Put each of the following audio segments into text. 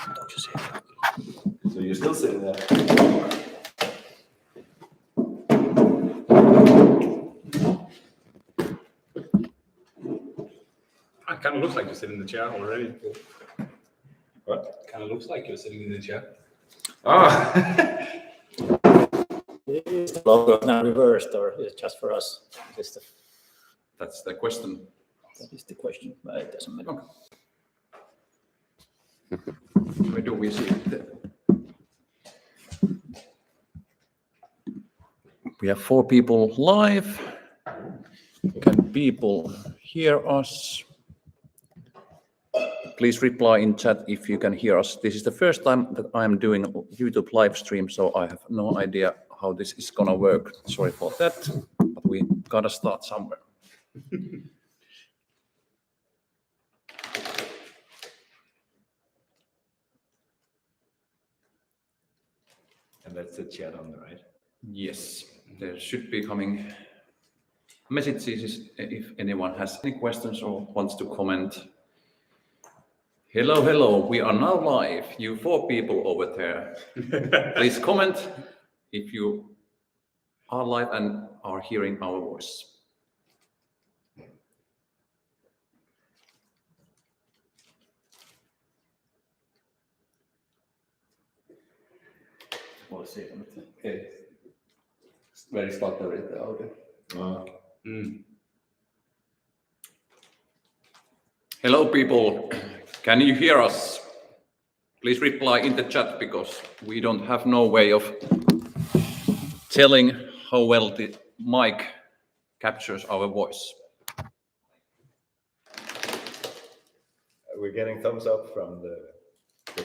So you're still sitting there. It kind of looks like you're sitting in the chair already. What? Kind of looks like you're sitting in the chair. Ah. Is the logo now reversed, or is it just for us? That's the question. That is the question, but it doesn't matter. Okay. Where do we see it? We have 4 people live. Can people hear us? Please reply in chat if you can hear us. This is the first time that I'm doing a YouTube live stream, so I have no idea how this is gonna work. Sorry for that, but we gotta start somewhere. And that's the chat on the right. Yes, there should be coming messages if anyone has any questions or wants to comment. Hello, hello, we are now live. You 4 people over there. Please comment if you are live and are hearing our voice. Okay. Very stuttery. Okay. Hello, people. Can you hear us? Please reply in the chat because we don't have no way of telling how well the mic captures our voice. We're getting thumbs up from the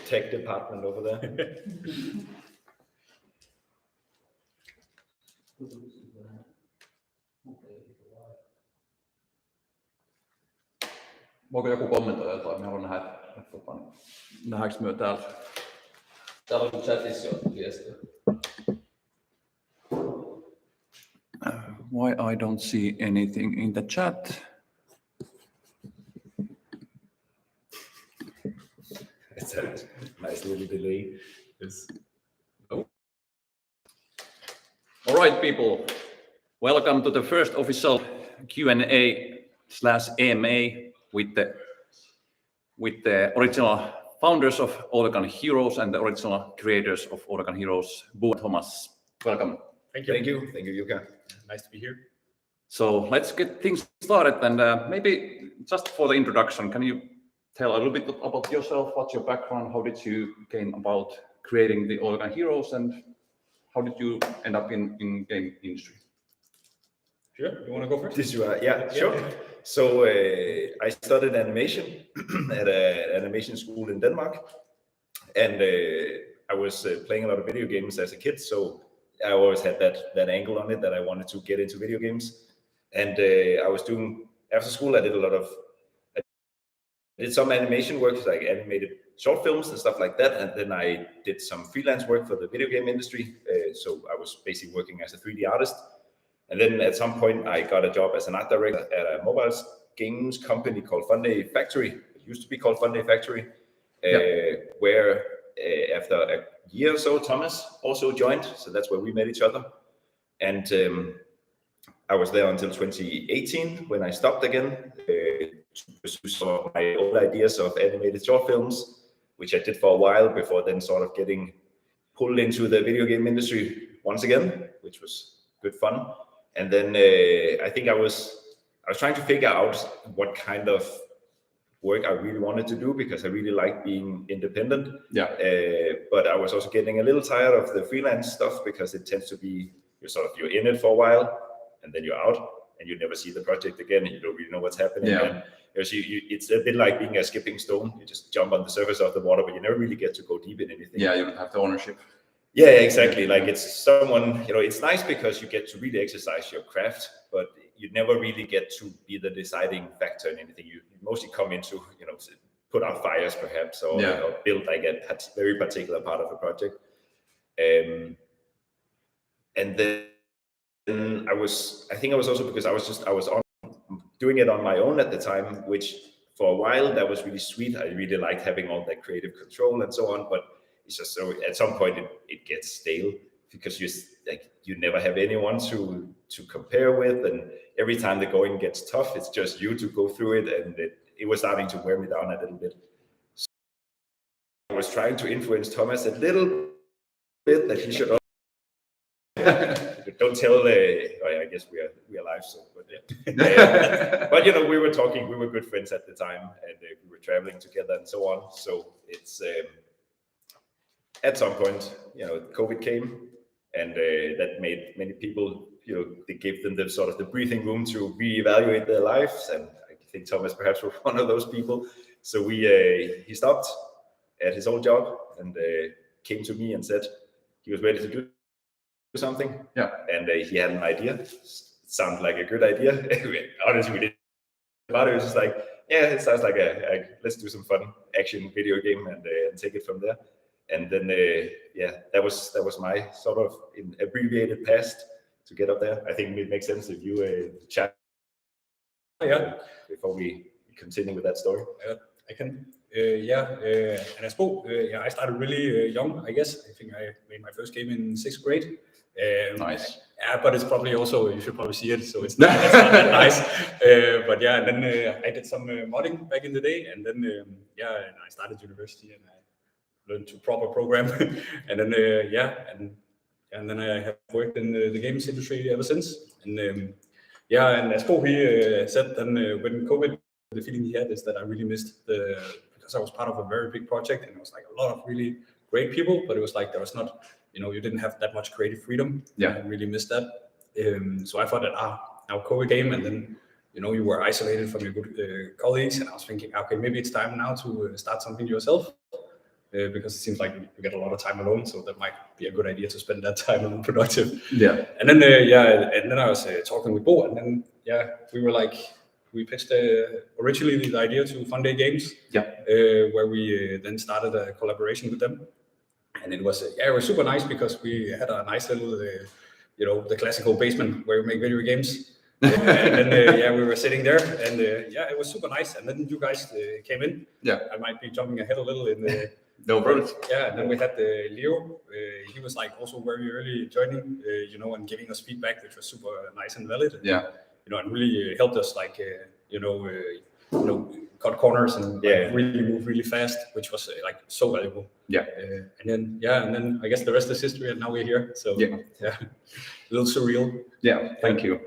tech department over there. Voiko joku kommentoida jotain? Me haluan nähdä, nähdäänkö me täällä? Täällä on chatissa jo viestiä. Why I don't see anything in the chat? It's a nice little delay. All right, people. Welcome to the first official Q&A/AMA with the original founders of Autogun Heroes and the original creators of Autogun Heroes, Bo and Thomas. Welcome. Thank you. Thank you. Thank you, Jukka. Nice to be here. So let's get things started. And maybe just for the introduction, can you tell a little bit about yourself? What's your background? How did you came about creating the Autogun Heroes, and how did you end up in game industry? Sure. You want to go first? Yeah, sure. So I studied animation at an animation school in Denmark, and I was playing a lot of video games as a kid. So I always had that angle on it that I wanted to get into video games. And I was doing after school. I did some animation work, like animated short films and stuff like that. And then I did some freelance work for the video game industry. So I was basically working as a 3D artist. And then at some point, I got a job as an art director at a mobile games company called Funday Factory. It used to be called Funday Factory, where after a year or so, Thomas also joined. So that's where we met each other. And I was there until 2018 when I stopped again to pursue some of my old ideas of animated short films, which I did for a while before then sort of getting pulled into the video game industry once again, which was good fun. And then I think I was trying to figure out what kind of work I really wanted to do, because I really like being independent. Yeah. But I was also getting a little tired of the freelance stuff, because it tends to be you're in it for a while and then you're out and you never see the project again and you don't really know what's happening. Yeah. And it's a bit like being a skipping stone. You just jump on the surface of the water, but you never really get to go deep in anything. Yeah, you don't have the ownership. Yeah, exactly. Like it's someone, it's nice because you get to really exercise your craft, but you never really get to be the deciding factor in anything. You mostly come into, put out fires perhaps, or build like a very particular part of a project. And then I think I was also because I was doing it on my own at the time, which for a while, that was really sweet. I really liked having all that creative control and so on. But it's just so at some point it gets stale because you never have anyone to compare with, and every time the going gets tough, it's just you to go through it, and it was starting to wear me down a little bit. So I was trying to influence Thomas a little bit that he should. Don't tell. I guess we are live, so but you know, we were talking. We were good friends at the time, and we were traveling together and so on. So it's at some point, you know, COVID came, and that made many people, you know, they gave them the sort of the breathing room to reevaluate their lives, and I think Thomas perhaps was one of those people. So he stopped at his old job and came to me and said he was ready to do something. Yeah. And he had an idea. It sounded like a good idea. Honestly, we didn't about it. It was just like, yeah, it sounds like a let's do some fun action video game and take it from there. And then that was my sort of abbreviated past to get up there. I think it makes sense if you chat. Yeah. Before we continue with that story. I can. And as Bo, I started really young, I guess. I think I made my first game in 6th grade. Nice. Yeah, but it's probably also, you should probably see it, so it's not that nice. But yeah, and then I did some modding back in the day, and then and I started university and I learned to proper program, and then and then I have worked in the games industry ever since. And and as Bo said, then when COVID, the feeling he had is that I really missed because I was part of a very big project, and it was like a lot of really great people, but it was like there was not, you know, you didn't have that much creative freedom. Yeah, I really missed that. So I thought that now COVID came, and then, you know, you were isolated from your good colleagues, and I was thinking, okay, maybe it's time now to start something yourself, because it seems like you get a lot of time alone, so that might be a good idea to spend that time on productive. Yeah. And then and then I was talking with Bo, and then we were like, we pitched originally the idea to Fun Day Games, where we then started a collaboration with them. And it was super nice because we had a nice little, you know, the classical basement where we make video games. And then we were sitting there, and it was super nice. And then you guys came in. Yeah, I might be jumping ahead a little in the. No problem. Yeah, and then we had Leo. He was like also very early joining, you know, and giving us feedback, which was super nice and valid. Yeah, you know, and really helped us, like you know, cut corners and like, really move really fast, which was like so valuable. Yeah. And then I guess the rest is history, and now we're here. So a little surreal. Yeah, thank you.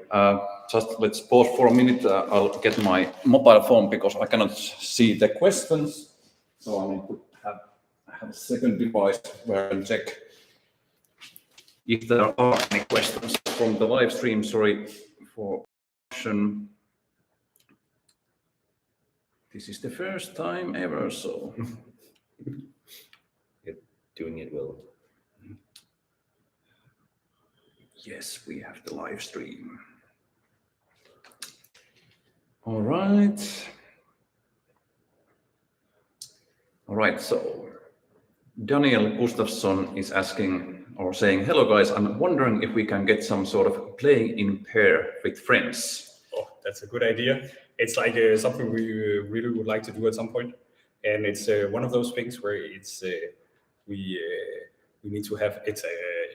Just let's pause for a minute. I'll get my mobile phone because I cannot see the questions. So I need to have a second device where I can check if there are any questions from the live stream. Sorry for question. This is the first time ever, so You're doing it well. Yes, we have the live stream. All right. All right, so Daniel Gustafsson is asking or saying, hello guys, I'm wondering if we can get some sort of playing in pair with friends. Oh, that's a good idea. It's like something we really would like to do at some point. And it's one of those things where it's we need to have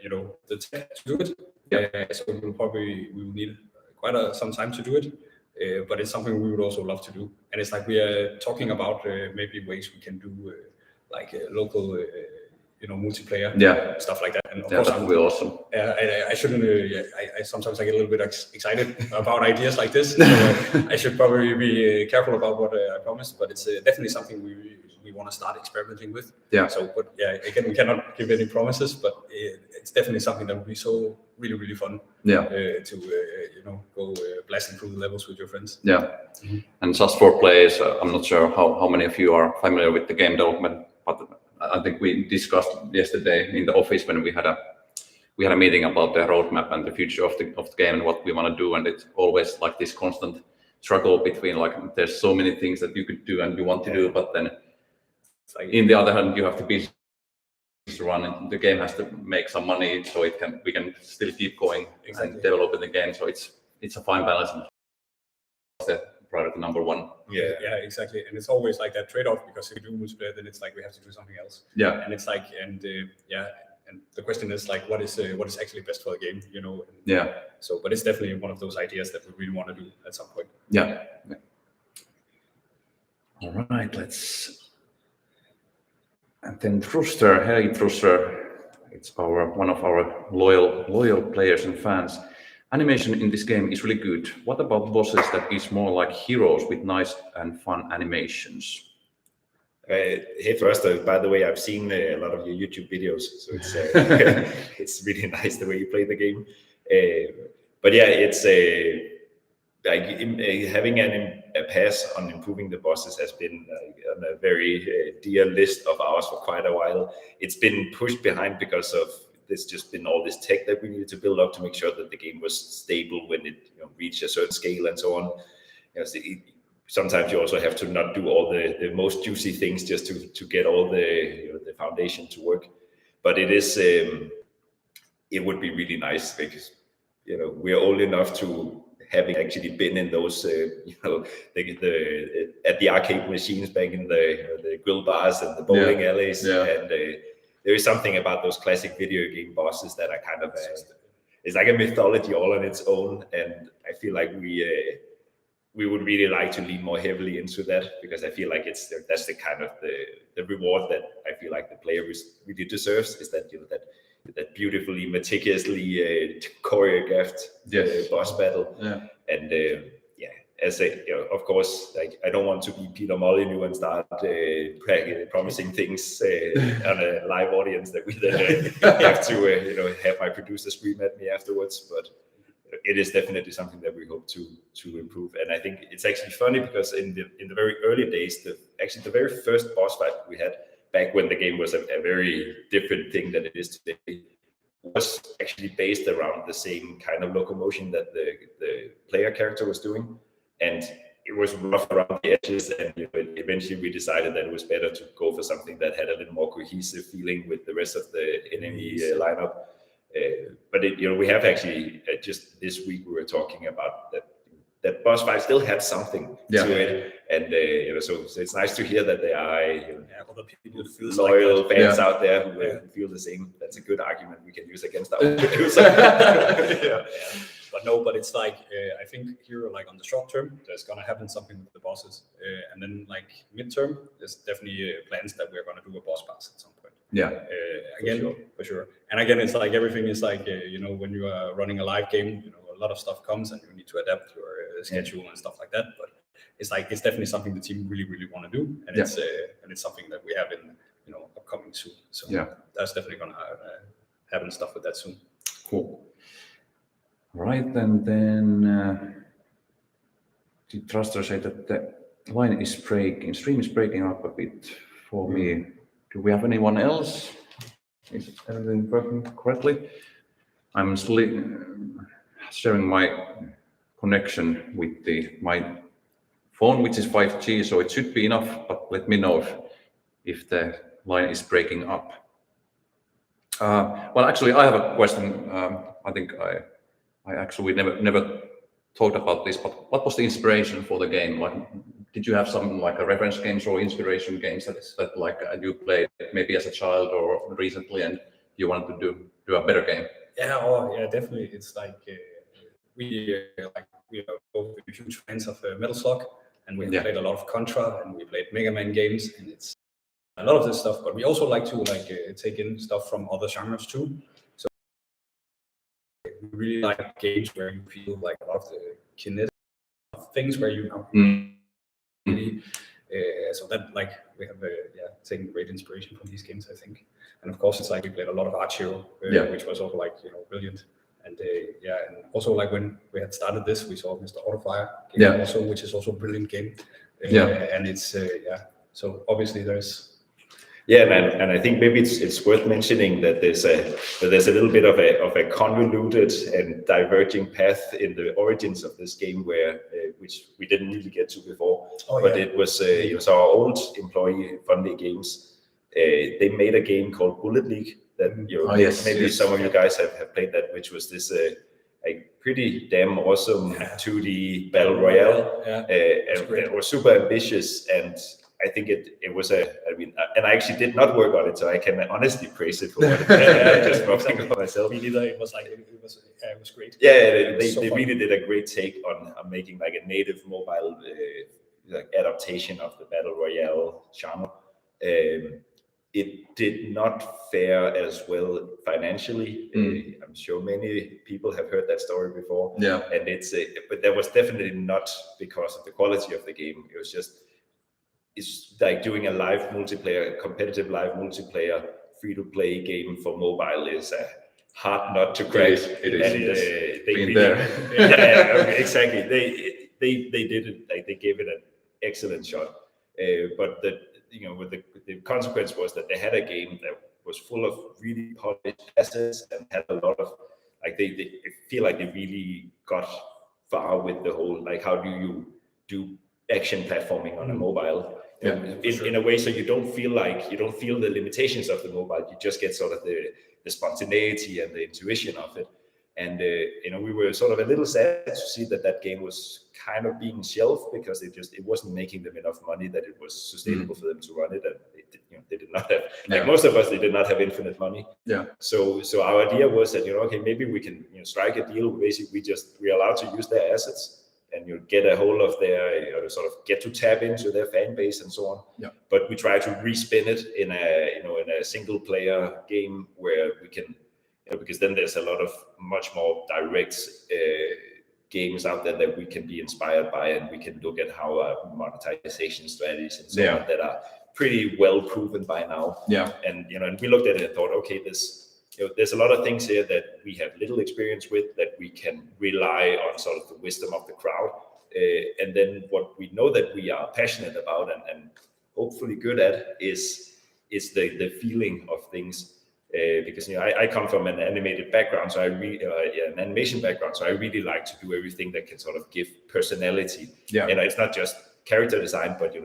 you know, the tech to do it. So we will need quite some time to do it. But it's something we would also love to do. And it's like we are talking about maybe ways we can do like local, you know, multiplayer, stuff like that. And of course, that would be awesome. I shouldn't. I sometimes I get a little bit excited about ideas like this. So I should probably be careful about what I promise. But it's definitely something we want to start experimenting with. Yeah. So, but again, we cannot give any promises. But it's definitely something that would be so really fun. Yeah. To you know, go blasting through the levels with your friends. Yeah. Mm-hmm. And just for players, I'm not sure how many of you are familiar with the game development, but I think we discussed yesterday in the office when we had a meeting about the roadmap and the future of the game and what we want to do, and it's always like this constant struggle between like there's so many things that you could do and you want to do, but then like, in the other hand you have to be run. The game has to make some money so we can still keep going and developing the game. So it's a fine balance. priority number one. Yeah, exactly. And it's always like that trade-off, because if we do multiplayer, then it's like we have to do something else. Yeah, And it's like, and the question is like, what is actually best for the game, you know? And yeah, so, but it's definitely one of those ideas that we really want to do at some point. yeah. All right, and then Truster, hey Truster, it's one of our loyal players and fans. Animation in this game is really good. What about bosses that is more like heroes with nice and fun animations? Hey Thruster, by the way, I've seen a lot of your YouTube videos, so it's it's really nice the way you play the game. But yeah, it's having a pass on improving the bosses has been on a very dear list of ours for quite a while. It's been pushed behind because of there's just been all this tech that we needed to build up to make sure that the game was stable when it reached a certain scale and so on. Sometimes you also have to not do all the most juicy things just to get all the foundation to work. But it is it would be really nice because we're old enough to having actually been in those at the arcade machines back in the grill bars and the bowling alleys, and there is something about those classic video game bosses that are kind of it's like a mythology all on its own, and I feel like we would really like to lean more heavily into that, because I feel like that's the kind of the reward that I feel like the player really deserves, is that that beautifully, meticulously choreographed boss battle. And as of course, like I don't want to be Peter Molyneux and start promising things on a live audience that we then have to have my producer scream at me afterwards, but it is definitely something that we hope to improve. And I think it's actually funny because in the very early days, the very first boss fight we had back when the game was a very different thing than it is today, was actually based around the same kind of locomotion that the player character was doing, and it was rough around the edges, and eventually we decided that it was better to go for something that had a little more cohesive feeling with the rest of the enemy lineup. But we have actually just this week we were talking about that boss fight still had something to it, and so it's nice to hear that there are other people who loyal fans out there who feel the same. That's a good argument we can use against our producer. But it's like I think here, like on the short term, there's gonna happen something with the bosses, and then like midterm, there's definitely plans that we're gonna do a boss pass at some point. Again, for sure. And again, it's like everything is like when you are running a live game, a lot of stuff comes and you need to adapt your schedule and stuff like that. But it's definitely something the team really want to do, and it's something that we have in upcoming soon. So that's definitely gonna happen stuff with that soon. Cool. All right, and then the Truster said that the line is breaking, stream is breaking up a bit for me. Do we have anyone else? Is everything working correctly? I'm slowly sharing my connection with my phone, which is 5G, so it should be enough, but let me know if the line is breaking up. Well, actually, I have a question. I think I actually never talked about this, but what was the inspiration for the game? Like, did you have some like a reference games or inspiration games that like you played maybe as a child or recently, and you wanted to do a better game? Yeah, definitely. It's like we are both huge fans of Metal Slug, and we have played a lot of Contra, and we played Mega Man games, and it's a lot of this stuff. But we also like to take in stuff from other genres too. So we really like games where you feel like a lot of the kinetic things where you really. So that like we have taken great inspiration from these games, I think. And of course, it's like we played a lot of Arch Hero, which was also like brilliant. And and also like when we had started this, we saw Mr. Autofire game also, which is also a brilliant game. And it's so obviously there's. Yeah, and I think maybe it's worth mentioning that there's a little bit of a convoluted and diverging path in the origins of this game, where which we didn't really get to before. It was so our old employee Funday Games, they made a game called Bullet League that maybe some of you guys have played that, which was this a pretty damn awesome 2D battle royale. Yeah. And it was super ambitious, and I think it was and I actually did not work on it, so I can honestly praise it for what it did. Just rubbing it myself. Me neither. It was great. Yeah, they So really did a great take on making like a native mobile like adaptation of the battle royale genre. It did not fare as well financially. I'm sure many people have heard that story before. Yeah. And but that was definitely not because of the quality of the game. It was just, it's like doing a competitive live multiplayer, free-to-play game for mobile is a hard nut to crack. It is. And they Been really, there. yeah, exactly. They did it, like they gave it an excellent shot. But with the consequence was that they had a game that was full of really polished assets and had a lot of, like they feel like they really got far with the whole, like how do you do action platforming on a mobile in a way, so you don't feel the limitations of the mobile. You just get sort of the spontaneity and the intuition of it. And we were sort of a little sad to see that game was kind of being shelved because it wasn't making them enough money that it was sustainable for them to run it. And they did not have, like most of us, they did not have infinite money. Yeah. So our idea was that okay, maybe we can strike a deal. Basically, we're allowed to use their assets and get a hold of their sort of get to tap into their fan base and so on. Yeah. But we try to respin it in a single player game where we can. Because then there's a lot of much more direct games out there that we can be inspired by, and we can look at how monetization strategies and so on that are pretty well proven by now. Yeah. And and we looked at it and thought, okay, there's a lot of things here that we have little experience with that we can rely on sort of the wisdom of the crowd, and then what we know that we are passionate about and hopefully good at is the feeling of things. Because I come from an animated background, so an animation background, so I really like to do everything that can sort of give personality. Yeah. It's not just character design, but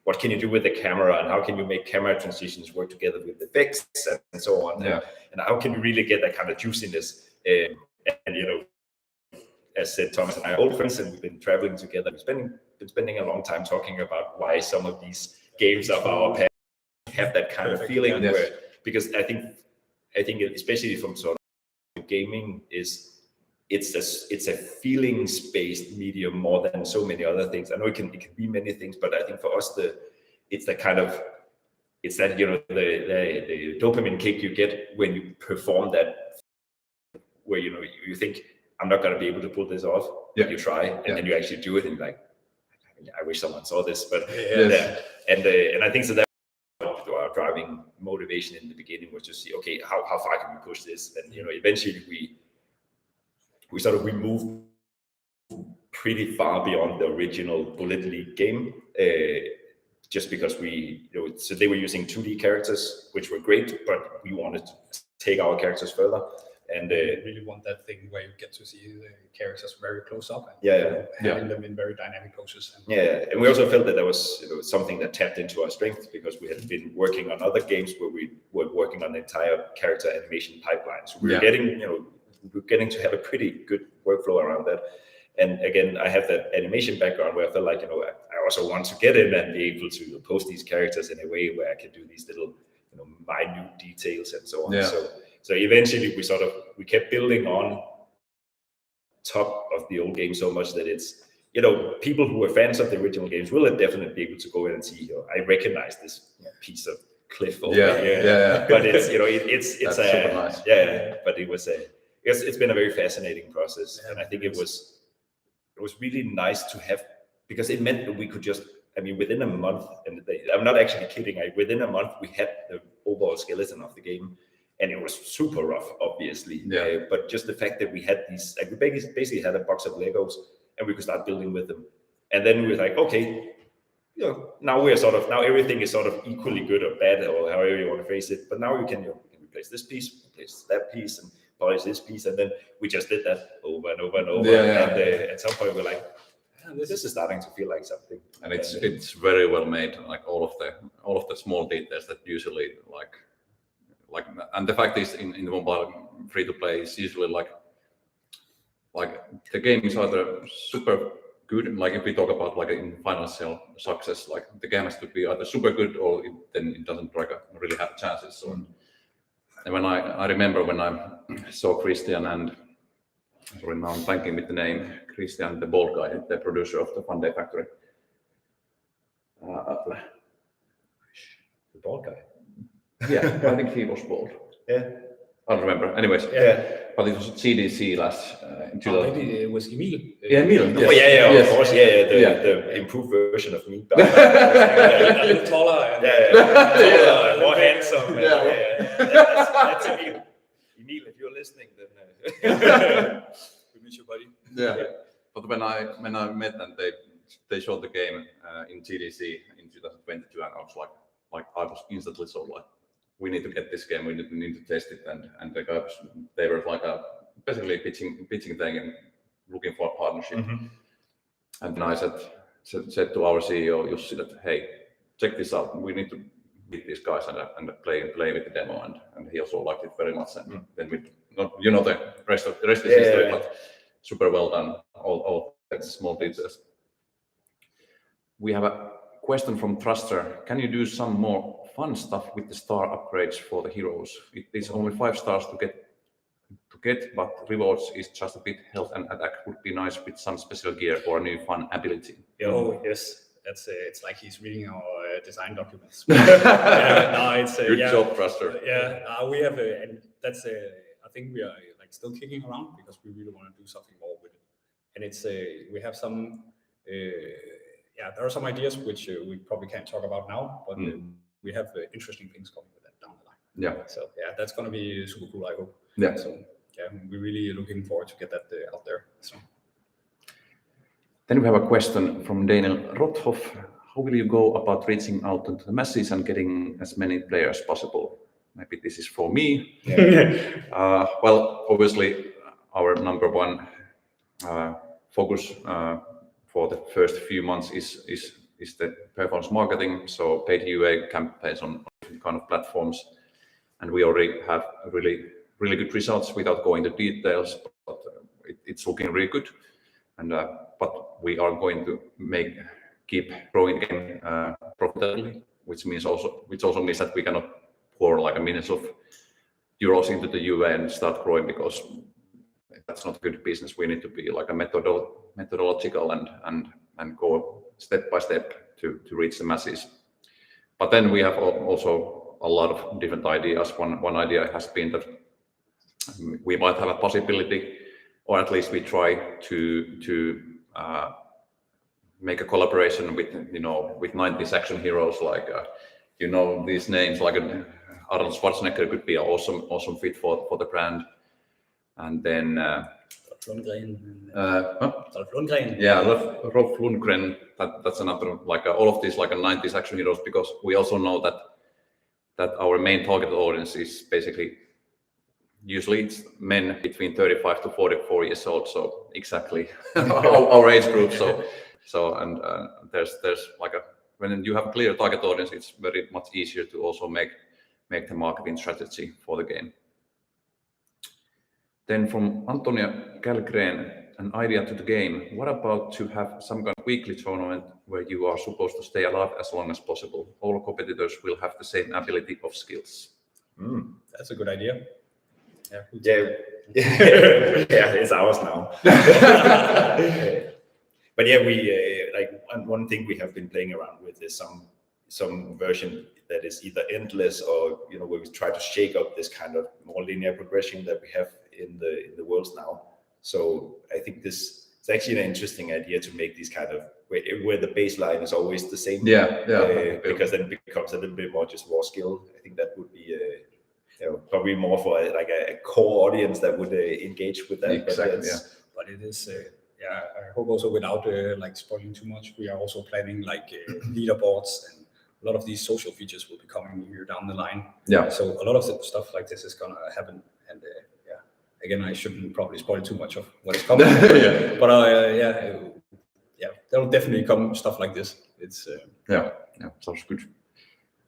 what can you do with the camera, and how can you make camera transitions work together with effects and so on. Yeah. And how can you really get that kind of juiciness? And as said, Thomas and I are old friends, and we've been traveling together. We've been spending a long time talking about why some of these games of our past have that kind of feeling where. Because I think especially from sort of gaming it's a feelings-based medium more than so many other things. I know it can be many things, but I think for us it's that the dopamine kick you get when you perform that, where you think I'm not going to be able to pull this off, but you try and then you actually do it and you're like, I wish someone saw this, but and I think so that driving motivation in the beginning was to see, okay, how far can we push this? And eventually we moved pretty far beyond the original Bullet League game, just because so they were using 2D characters, which were great, but we wanted to take our characters further. And really want that thing where you get to see the characters very close up and having them in very dynamic poses. And we also felt that there was something that tapped into our strengths, because we had been working on other games where we were working on the entire character animation pipeline. So we were getting to have a pretty good workflow around that. And again, I have that animation background where I felt like I also want to get in and be able to post these characters in a way where I can do these little minute details and so on. So eventually we kept building on top of the old game so much that it's, people who were fans of the original games will definitely be able to go in and see, I recognize this piece of cliff over here. But it's, it's super nice. But it's been a very fascinating process. And I think it was really nice to have, because it meant that we could just, within a month, and I'm not actually kidding, within a month we had the overall skeleton of the game. And it was super rough, obviously. But just the fact that we had these, we basically had a box of Legos, and we could start building with them. And then we were like, okay, now everything is sort of equally good or bad, or however you want to phrase it. But now we can replace this piece, replace that piece, and polish this piece. And then we just did that over and over and over. And at some point we're like, this is starting to feel like something. And it's very well made, like all of the small details that usually like, and the fact is in the mobile free to play is usually like like the game is either super good, like if we talk about like in financial success, like the game has to be either super good or then it doesn't like really have chances. So, and when I remember when I saw Christian and sorry now I'm blanking with the name, Christian, the bald guy, the producer of the Fun Day Factory. The bald guy. Yeah, I think he was bald. Yeah. I don't remember. Anyways, but it was CDC last in 2000. Maybe it was Emil. Yeah, Emil. Yes. Oh, yeah, yes. of course. Yeah, the improved version of me. A little taller and Taller, more handsome. Yeah. That's Emil. Emil, if you're listening, then we miss you, buddy. Yeah. But when I met them, they showed the game in GDC in 2022, and I was like I was instantly so like, we need to get this game, we need to test it, and the guys, they were like basically pitching the game, looking for a partnership. Mm-hmm. And then I said to our CEO Jussi that, hey, check this out, we need to meet these guys and play with the demo, and he also liked it very much. And then we, you know, the rest is history, but super well done, all that small details. We have a question from Thruster. Can you do some more fun stuff with the star upgrades for the heroes? It is only 5 stars to get, but rewards is just a bit. Health and attack would be nice with some special gear or a new fun ability. Oh yes, that's it's like he's reading our design documents. It's good job, Thruster. We have and that's I think we are like still kicking around because we really want to do something more with it. And it's we have some there are some ideas which we probably can't talk about now, but we have interesting things coming with that down the line. Yeah. So that's going to be super cool, I hope. Yeah. So we're really looking forward to get that out there. So. Then we have a question from Daniel Rothoff. How will you go about reaching out to the masses and getting as many players as possible? Maybe this is for me. Well, obviously, our number one focus for the first few months is the performance marketing, so paid UA campaigns on different kind of platforms, and we already have really good results without going into details, but it's looking really good, and but we are going to keep growing the game profitably, which also means that we cannot pour like millions of euros into the UA and start growing, because that's not good business. We need to be like a methodological and go step by step to reach the masses. But then we have also a lot of different ideas. One idea has been that we might have a possibility, or at least we try to make a collaboration with 90s action heroes, like these names like Arnold Schwarzenegger could be an awesome fit for the brand. And then Dolph Lundgren. Yeah, Rolf Lundgren. That's another, like all of these like a 90s action heroes, because we also know that our main target audience is basically usually it's men between 35 to 44 years old. So exactly our age group. So and there's like when you have a clear target audience, it's very much easier to also make the marketing strategy for the game. Then from Antonia Kalgren, an idea to the game. What about to have some kind of weekly tournament where you are supposed to stay alive as long as possible? All competitors will have the same ability of skills. That's a good idea. It's ours now. But we one thing we have been playing around with is some version that is either endless or where we try to shake up this kind of more linear progression that we have in the worlds now. So I think it's actually an interesting idea to make these kind of where the baseline is always the same. Because then it becomes a little bit more just raw skill. I think that would be probably more for a core audience that would engage with that. Exactly. But it is. I hope also without spoiling too much, we are also planning leaderboards, and a lot of these social features will be coming here down the line. Yeah. So a lot of stuff like this is gonna happen, and again, I shouldn't probably spoil too much of what is coming. But there'll definitely come stuff like this. It's sounds good.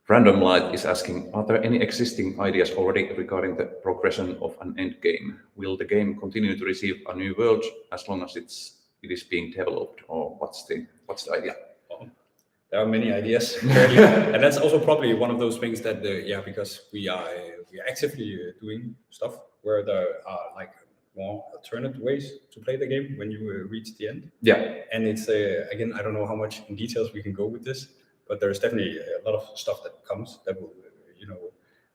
Random Light is asking, are there any existing ideas already regarding the progression of an end game? Will the game continue to receive a new world as long as it is being developed, or what's the idea? There are many ideas, clearly. And that's also probably one of those things that, because we are actively doing stuff where there are like more alternate ways to play the game when you reach the end. Yeah. And it's again, I don't know how much in details we can go with this, but there's definitely a lot of stuff that comes that will,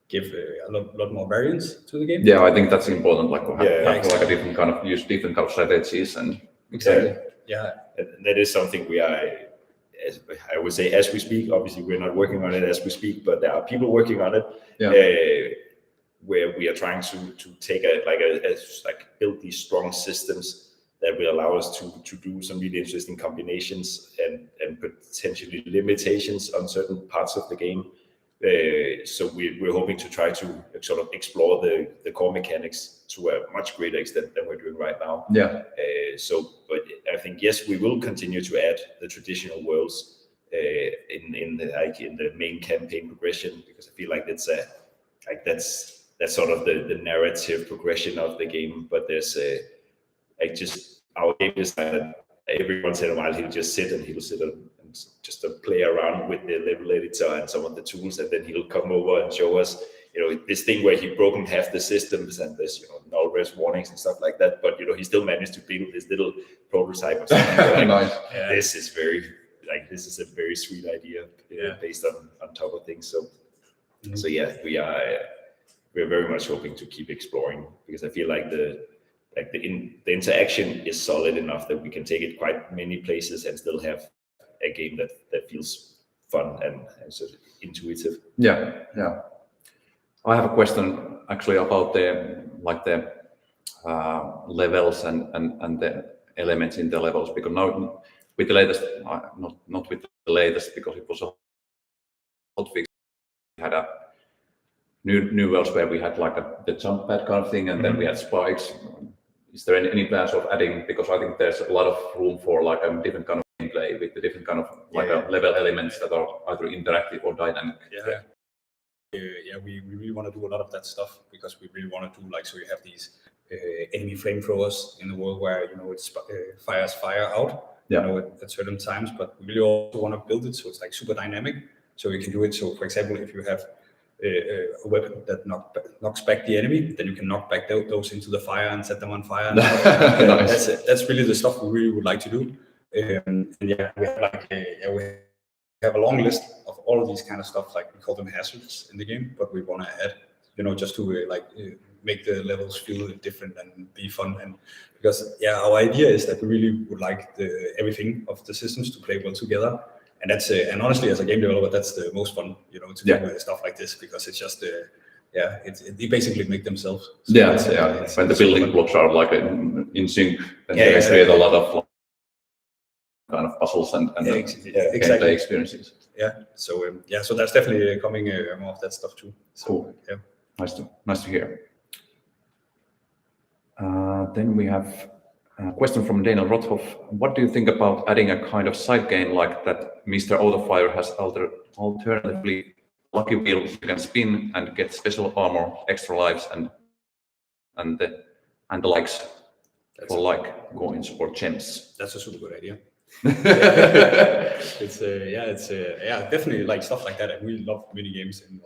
give a lot more variance to the game. Yeah, I think that's important. Like to have, exactly. like a different kind of different kind of strategies and Exactly. Yeah. And that is something we are, as I would say, as we speak. Obviously, we're not working on it as we speak, but there are people working on it. Yeah. Where we are trying to take build these strong systems that will allow us to do some really interesting combinations and potentially limitations on certain parts of the game. So we're hoping to try to sort of explore the core mechanics to a much greater extent than we're doing right now. Yeah. But I think yes, we will continue to add the traditional worlds in the main campaign progression, because I feel like that's sort of the narrative progression of the game. But there's our game designer, every once in a while he'll just sit and just play around with the level editor and some of the tools, and then he'll come over and show us this thing where he broken half the systems and there's null res warnings and stuff like that, but he still managed to build this little prototype of something. Nice. This is a very sweet idea based on top of things. So yeah, we're very much hoping to keep exploring, because I feel like the interaction is solid enough that we can take it quite many places and still have a game that feels fun and sort of intuitive. Yeah. I have a question actually about the levels and the elements in the levels, because now with the latest, not with the latest, because it was a hot fix. We had a new worlds where we had like the jump pad kind of thing, and then we had spikes. Is there any plans of adding? Because I think there's a lot of room for like a different kind of gameplay with the different kind of level elements that are either interactive or dynamic. We really want to do a lot of that stuff, because we really want to do so you have these enemy flamethrowers in the world where it fires fire out at certain times, but we really also want to build it so it's like super dynamic, so you can do it. So for example, if you have a weapon that knocks back the enemy, then you can knock back those into the fire and set them on fire. Nice. That's really the stuff we really would like to do. And we have a long list of all of these kind of stuff, like we call them hazards in the game, but we want to add, just to make the levels feel different and be fun. And because our idea is that we really would like everything of the systems to play well together. And that's and honestly, as a game developer, that's the most fun, to do stuff like this, because it's just they basically make themselves. So when the building blocks are like in sync, then they create a lot of kind of puzzles and gameplay experiences. So that's definitely coming more of that stuff too. So, cool. Nice to hear. Then we have a question from Daniel Rothoff. What do you think about adding a kind of side game like that Mr. Autofire has? Alternatively, lucky wheel you can spin and get special armor, extra lives, and the likes for like coins or gems. That's a super good idea. It's definitely like stuff like that. And we love mini games and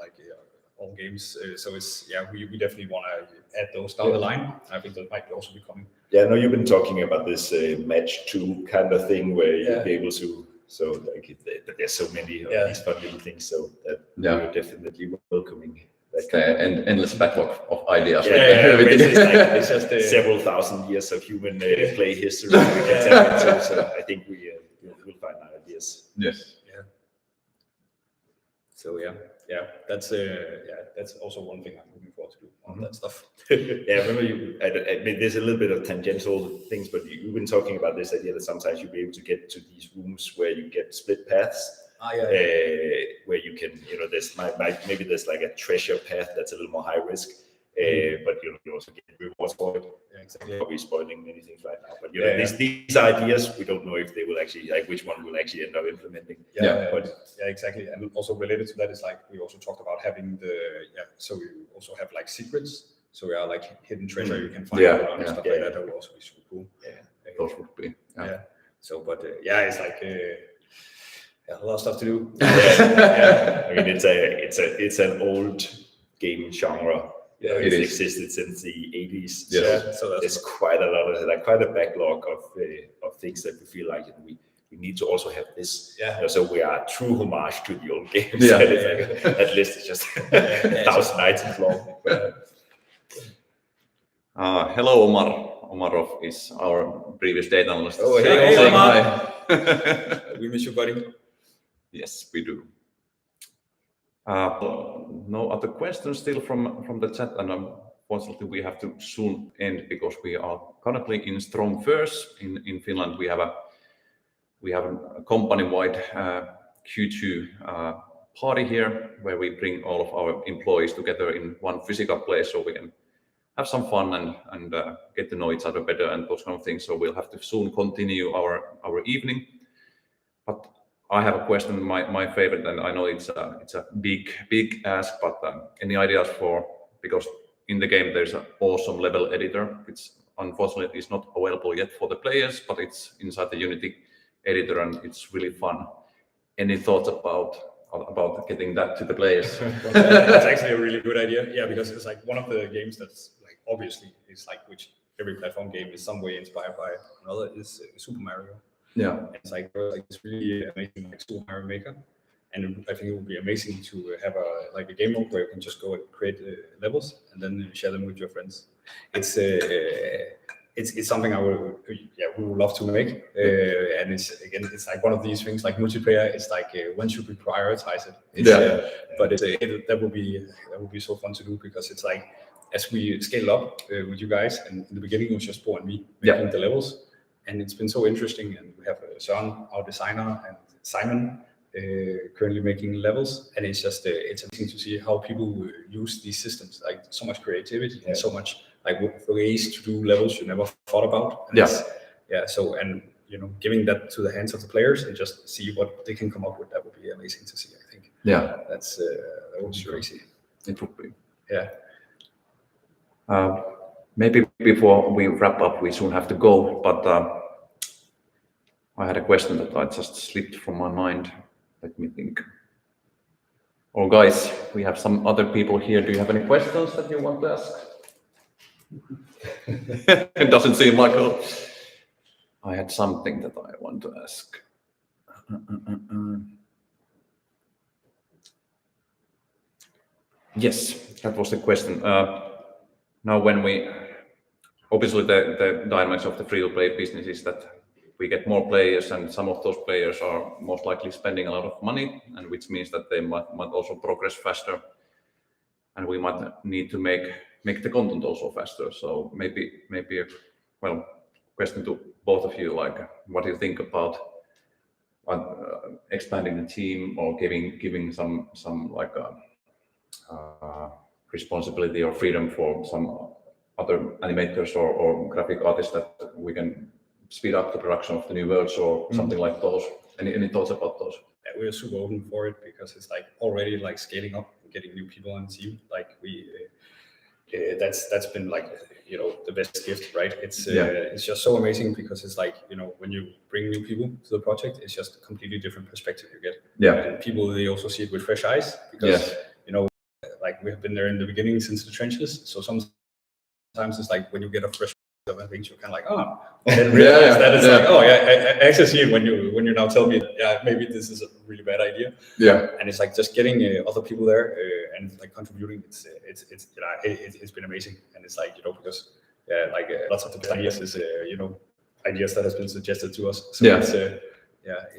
all games. So it's we definitely want to add those down the line. I think that might also be coming. Yeah, I know you've been talking about this match 2 kind of thing where you'll be able to. So there's so many of these fun little things. So that we're definitely welcoming. Endless backlog of ideas. It's just several thousand years of human play history we can tap into. So I think we'll find ideas. Yes. Yeah. So that's also one thing I'm looking forward to do on that stuff. I remember there's a little bit of tangential things, but you've been talking about this idea that sometimes you'll be able to get to these rooms where you get split paths. Where you can, there's maybe there's like a treasure path that's a little more high risk, but you also get rewards for it. Yeah, exactly. Probably spoiling many things right now, but these ideas, we don't know if they will actually, like, which one will actually end up implementing. But exactly. And also related to that is like we also talked about having so we also have like secrets. So like hidden treasure you can find around and stuff like that. That will also be super cool. Those would be. So, but it's like a lot of stuff to do. I mean, it's an old game genre. It's existed since the 80s. So there's quite a lot of quite a backlog of things that we feel like we need to also have this. So we are true homage to the old games. That list is just 1,000 items long. Hello, Omar. Omarov is our previous data analyst. Oh, hey, Omar. We miss you, buddy. Yes, we do. No other questions still from the chat, and unfortunately we have to soon end because we are currently in strong first in Finland. We have a company-wide Q2 party here where we bring all of our employees together in one physical place so we can have some fun and get to know each other better and those kind of things. So we'll have to soon continue our evening. But I have a question, my favorite, and I know it's a big ask, but any ideas because in the game there's an awesome level editor, which unfortunately is not available yet for the players, but it's inside the Unity editor and it's really fun. Any thoughts about getting that to the players? That's actually a really good idea. Because it's like one of the games that's like obviously is like which every platform game is some way inspired by another is Super Mario. It's like it's really amazing, like Super Mario Maker, and I think it would be amazing to have a game mode where you can just go and create levels and then share them with your friends. It's something we would love to make, and it's like one of these things like multiplayer. It's like when should we prioritize it? But that would be so fun to do because it's like as we scale up with you guys, and in the beginning it was just Bo and me making the levels. And it's been so interesting, and we have Søren, our designer, and Simon currently making levels, and it's just it's amazing to see how people use these systems, like so much creativity and so much like ways to do levels you never thought about. And so and giving that to the hands of the players and just see what they can come up with, that would be amazing to see. I think that would be crazy. It would be. Maybe before we wrap up, we soon have to go, but I had a question that I just slipped from my mind. Let me think. Oh, guys, we have some other people here. Do you have any questions that you want to ask? It doesn't seem like I had something that I want to ask. Yes, that was the question. Now, when obviously the dynamics of the free-to-play business is that we get more players, and some of those players are most likely spending a lot of money, and which means that they might also progress faster, and we might need to make the content also faster. So maybe question to both of you, like what do you think about expanding the team or giving some like responsibility or freedom for some other animators or graphic artists that we can speed up the production of the new worlds or something like those. Any thoughts about those? We're super open for it because it's like already like scaling up and getting new people on the team. Like that's been like the best gift, right? It's just so amazing because it's like when you bring new people to the project, it's just a completely different perspective you get. And people, they also see it with fresh eyes because like we have been there in the beginning since the trenches. So sometimes it's like when you get a fresh of things, you're kind of like, and realize that it's like, I actually see it when you now tell me that, maybe this is a really bad idea. And it's like just getting other people there and like contributing. It's been amazing, and it's like because lots of the ideas is ideas that has been suggested to us. So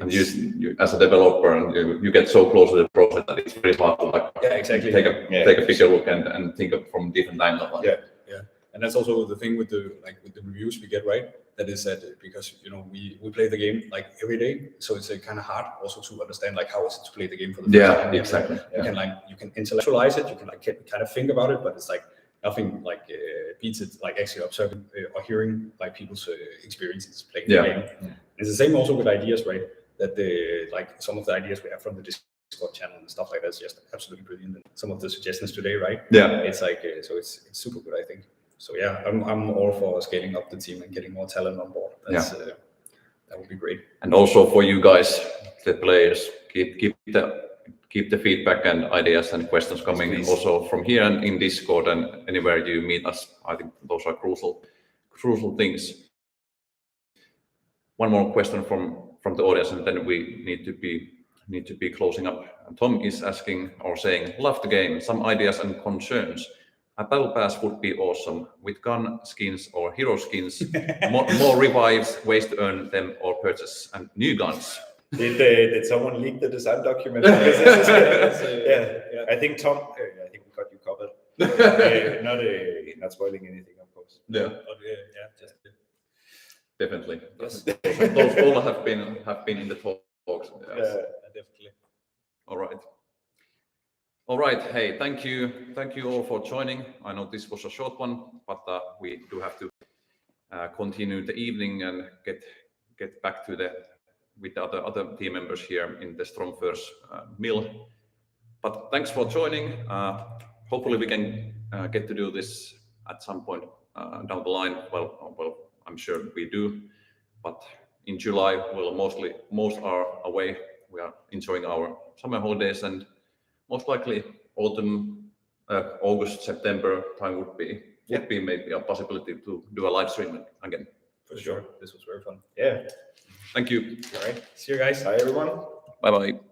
and you as a developer, and you get so close to the project that it's very hard to take a bigger look and think of from different angles. And that's also the thing with the reviews we get, right? That is that because we play the game like every day, so it's kind of hard also to understand like how is it to play the game for the first time. Exactly. You can intellectualize it, you can kind of think about it, but it's like nothing like beats it, like actually observing or hearing like people's experiences playing Yeah. the game. It's the same also with ideas, right? That like some of the ideas we have from the Discord channel and stuff like that is just absolutely brilliant. And some of the suggestions today, right? Yeah. It's like so it's super good, I think. So yeah, I'm all for scaling up the team and getting more talent on board. That's that would be great. And also for you guys, the players, keep the feedback and ideas and questions coming also from here and in Discord and anywhere you meet us. I think those are crucial things. One more question from the audience, and then we need to be closing up. Tom is asking or saying, love the game, some ideas and concerns. A battle pass would be awesome with gun skins or hero skins, more revives, ways to earn them or purchase, and new guns. Did someone leak the design document? Because this is, I think Tom. I think we got you covered. Not spoiling anything, of course. Yeah, Just definitely. Yes. Those all have been in the talks. Yes. definitely. All right. Hey, thank you all for joining. I know this was a short one, but we do have to continue the evening and get back to with the other team members here in the Stromfors mill. But thanks for joining. Hopefully we can get to do this at some point down the line. Well, I'm sure we do. But in July, most are away. We are enjoying our summer holidays, and most likely autumn, August, September time would be maybe a possibility to do a live stream again. For sure. This was very fun. Yeah. Thank you. All right. See you guys. Bye, everyone. Bye bye.